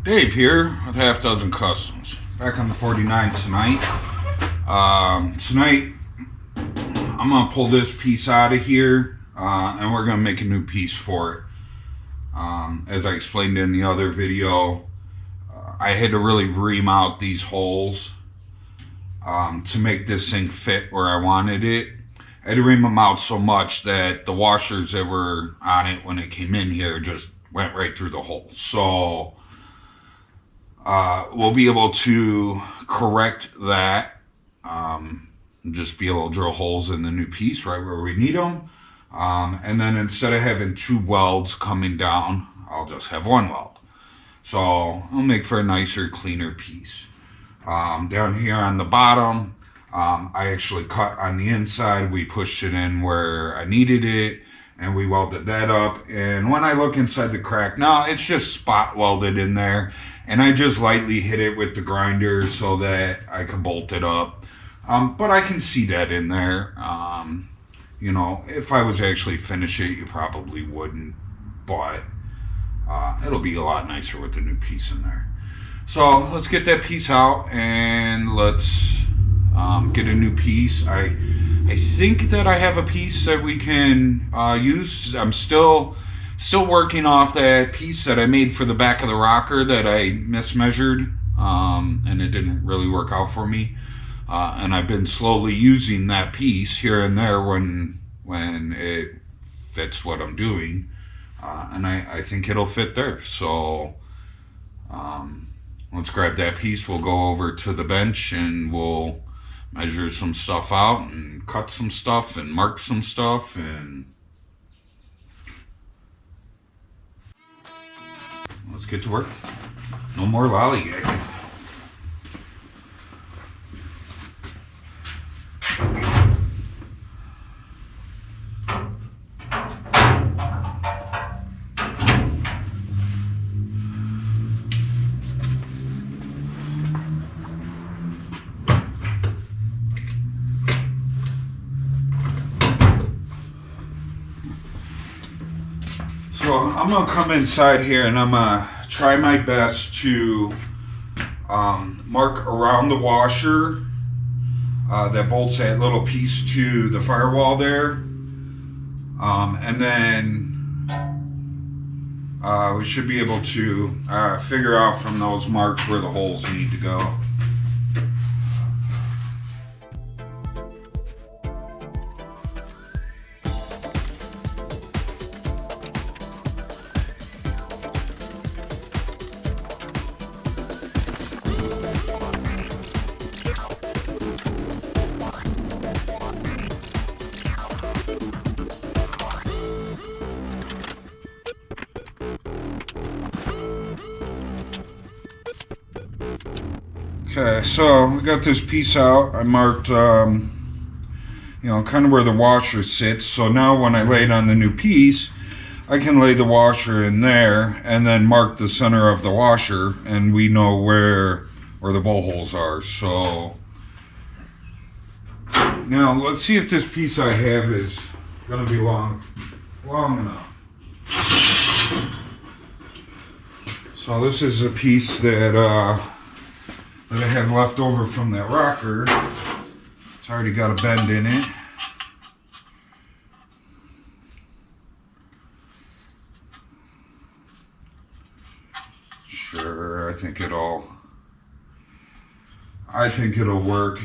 Dave here with Half Dozen Customs. Back on the 49 tonight. Tonight I'm gonna pull this piece out of here and we're gonna make a new piece for it. As I explained in the other video, I had to really ream out these holes to make this thing fit where I wanted it. I had to ream them out so much that the washers that were on it when it came in here just went right through the hole. So we'll be able to correct that, just be able to drill holes in the new piece right where we need them. And then instead of having two welds coming down, I'll just have one weld. So I'll make for a nicer, cleaner piece. Down here on the bottom, I actually cut on the inside. We pushed it in where I needed it and we welded that up. And when I look inside the crack, now it's just spot welded in there. And I just lightly hit it with the grinder so that I can bolt it up. But I can see that in there. You know, if I was actually finish it, you probably wouldn't. But it'll be a lot nicer with the new piece in there. So let's get that piece out and let's get a new piece. I think that I have a piece that we can use. I'm still working off that piece that I made for the back of the rocker that I mismeasured, and it didn't really work out for me. And I've been slowly using that piece here and there when it fits what I'm doing, and I think it'll fit there. So let's grab that piece. We'll go over to the bench and we'll measure some stuff out and cut some stuff and mark some stuff, and let's get to work. No more lollygagging. So I'm gonna come inside here and I'm gonna try my best to mark around the washer that bolts that little piece to the firewall there, and then we should be able to figure out from those marks where the holes need to go. Okay, so we got this piece out. I marked, you know, kind of where the washer sits. So now when I lay it on the new piece, I can lay the washer in there and then mark the center of the washer, and we know where the bowl holes are. So now let's see if this piece I have is going to be long enough. So this is a piece that I have left over from that rocker. It's already got a bend in it. Sure, I think it'll work.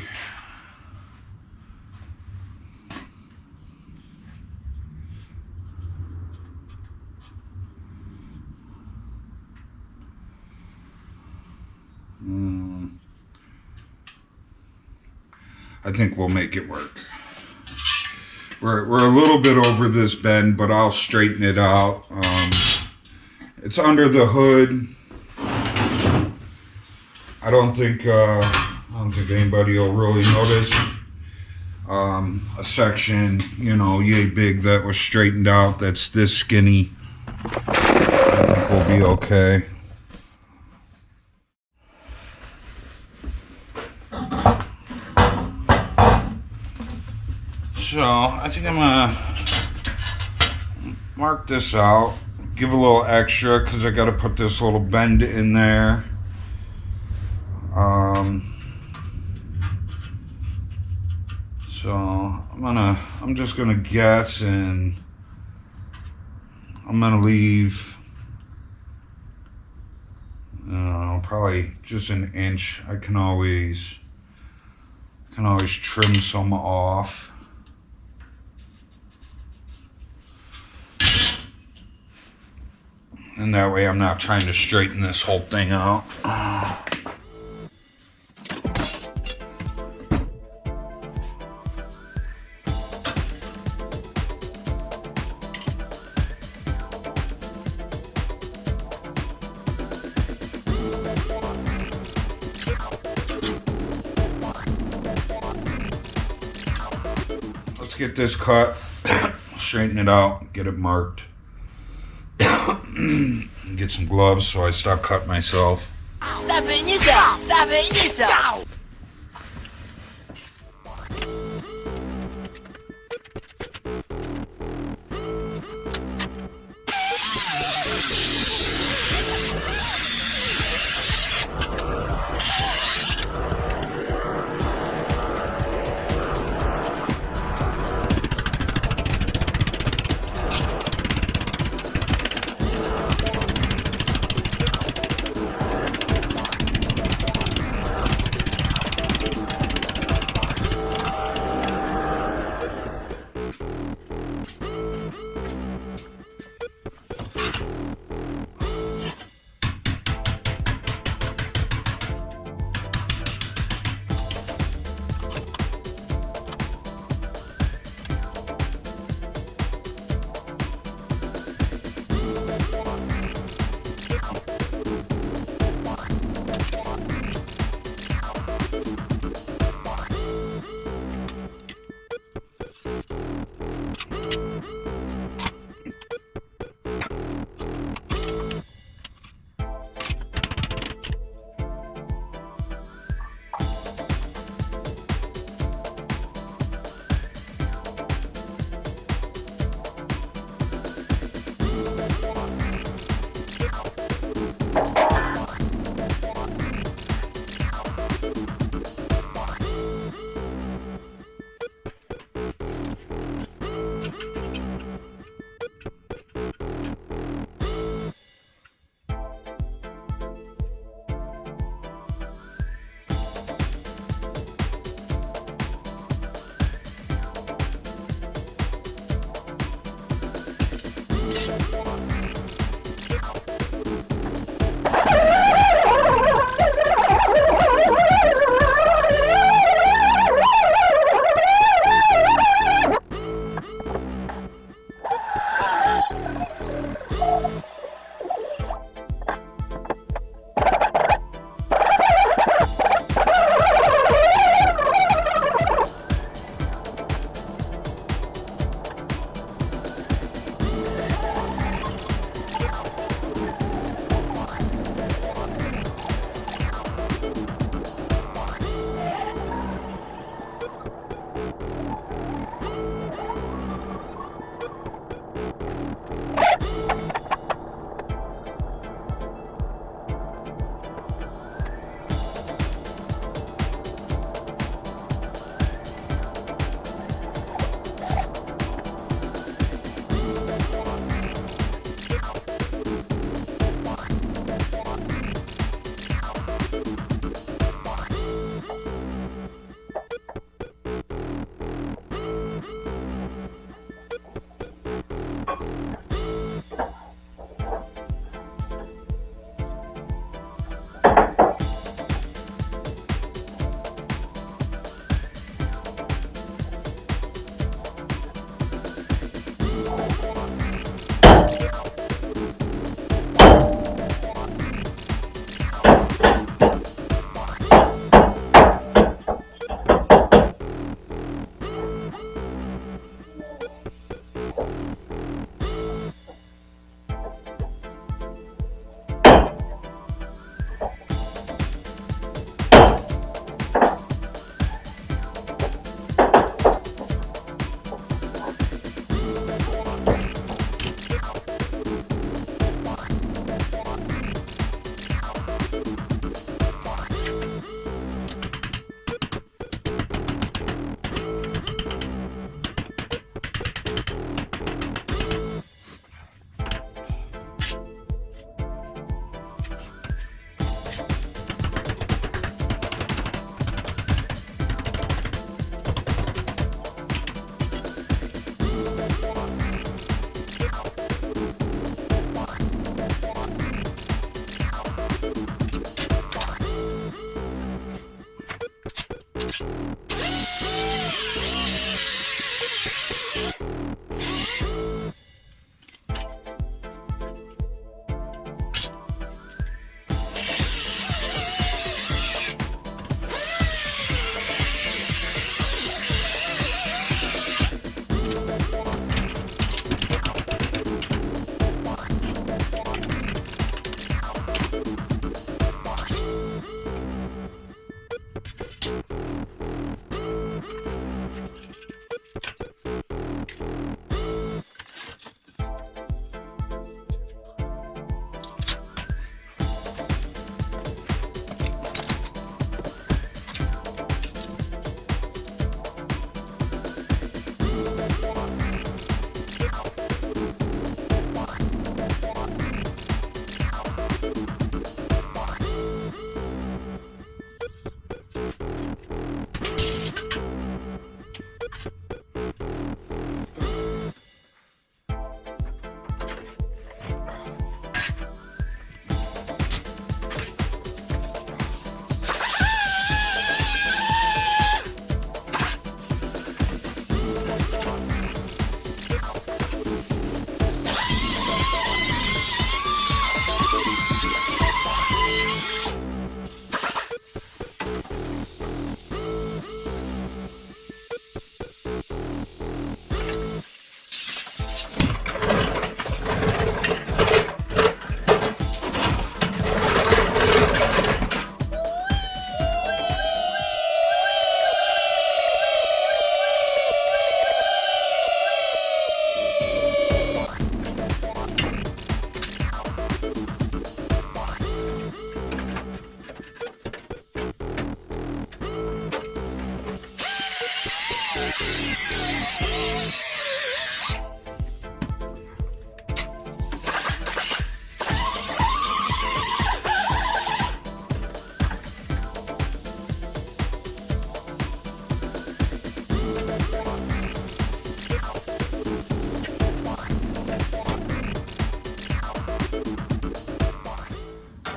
I think we'll make it work. We're a little bit over this bend, but I'll straighten it out. It's under the hood. I don't think anybody will really notice. A section, you know, yay big that was straightened out. That's this skinny. I think we'll be okay. So I think I'm gonna mark this out, give a little extra because I got to put this little bend in there. So I'm just gonna guess, and I'm gonna leave, probably just an inch. I can always trim some off. And that way I'm not trying to straighten this whole thing out. Let's get this cut, straighten it out, get it marked. Get some gloves so I stop cutting myself. Stop hitting yourself! Stop hitting yourself!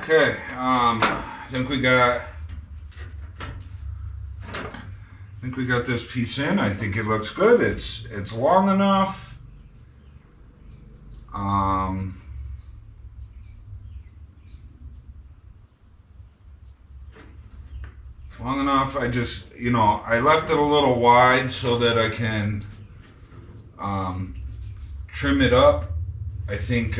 Okay, I think we got this piece in. I think it looks good. It's long enough. Long enough. I just, I left it a little wide so that I can trim it up. I think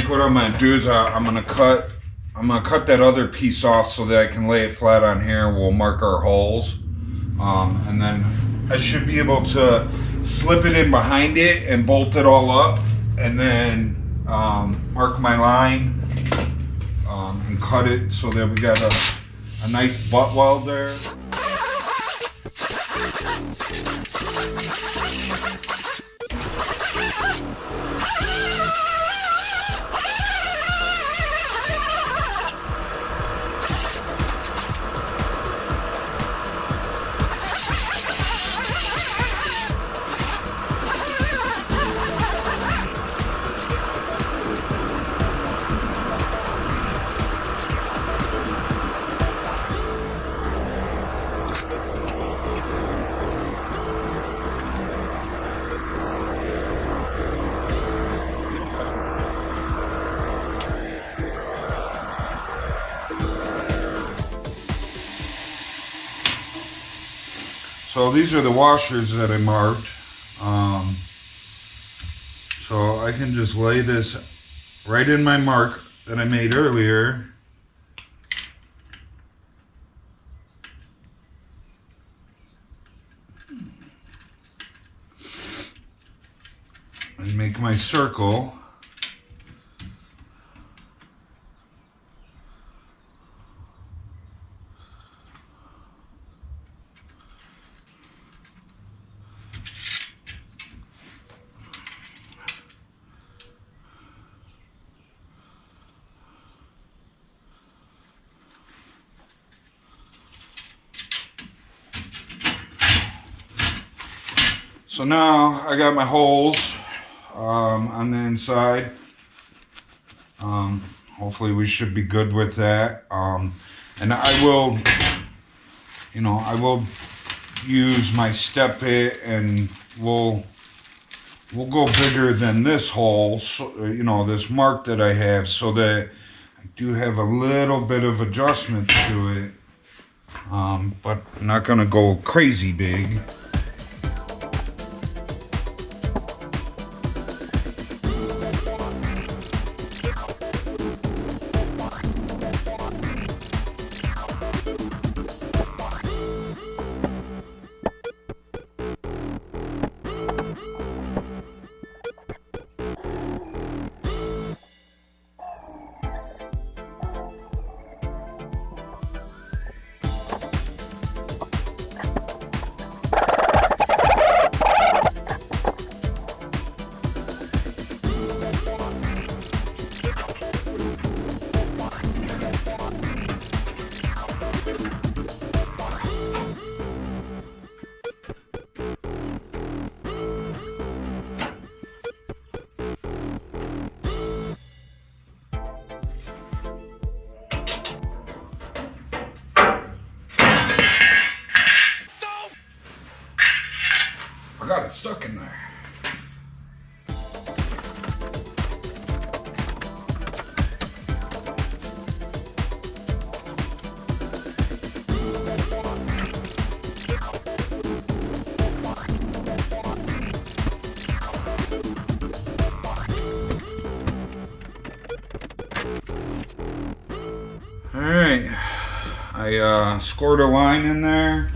what I'm gonna do is I'm gonna cut that other piece off so that I can lay it flat on here. We'll mark our holes, and then I should be able to slip it in behind it and bolt it all up, and then mark my line and cut it so that we got a nice butt weld there. So these are the washers that I marked. So I can just lay this right in my mark that I made earlier. And make my circle. So now I got my holes on the inside. Hopefully we should be good with that. And I will, I will use my step it, and we'll go bigger than this hole, so, this mark that I have, so that I do have a little bit of adjustment to it. But I'm not gonna go crazy big. I got it stuck in there. All right, I scored a line in there.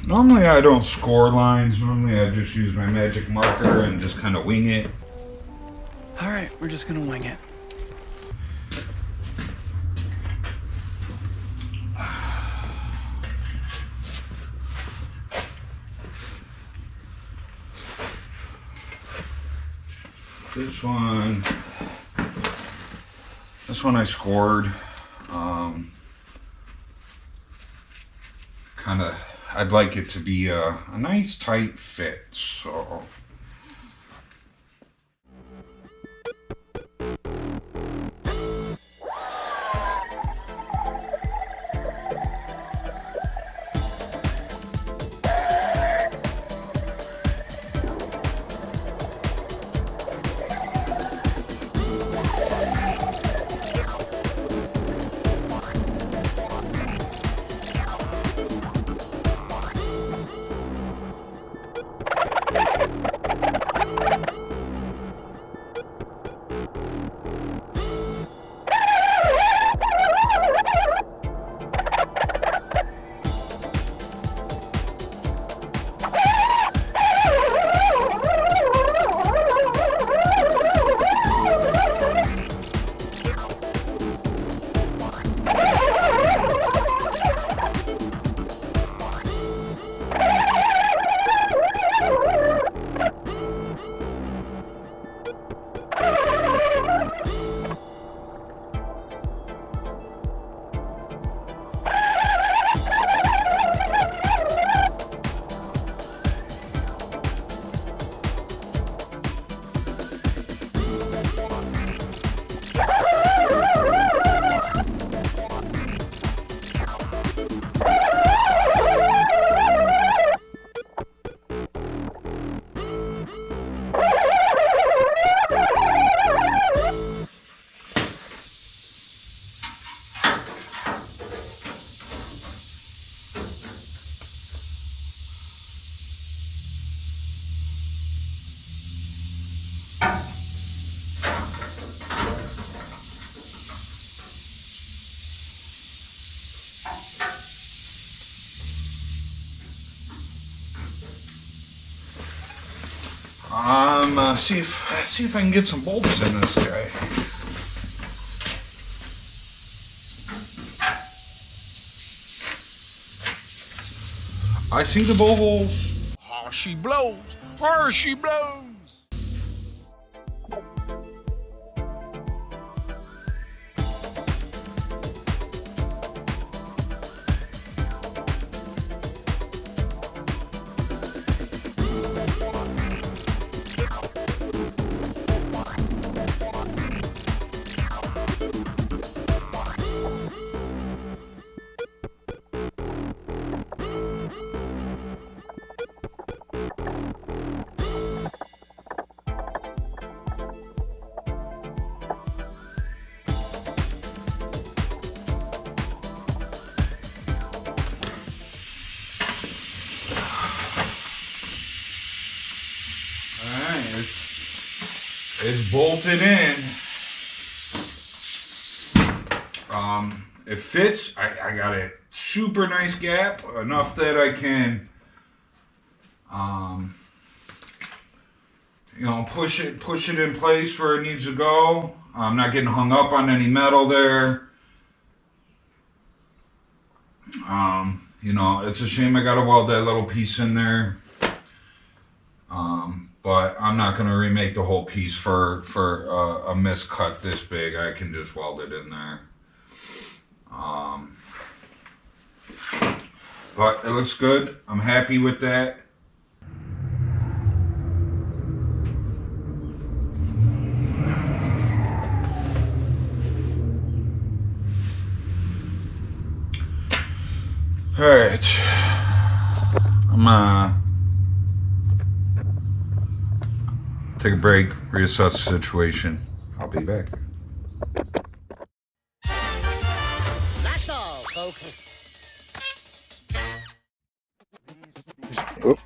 Normally I don't score lines. Normally I just use my magic marker and just kind of wing it. All right, we're just gonna wing it. This one I scored. I'd like it to be a nice tight fit, so. See if I can get some bolts in this guy. I see the bolt holes. Oh, she blows. Oh, she blows. It's bolted in. It fits. I got a super nice gap, enough that I can, you know, push it in place where it needs to go. I'm not getting hung up on any metal there. You know, it's a shame I gotta weld that little piece in there. But I'm not going to remake the whole piece for a miscut this big. I can just weld it in there. But it looks good. I'm happy with that. All right. I'm take a break, reassess the situation. I'll be back. That's all, folks. Oop.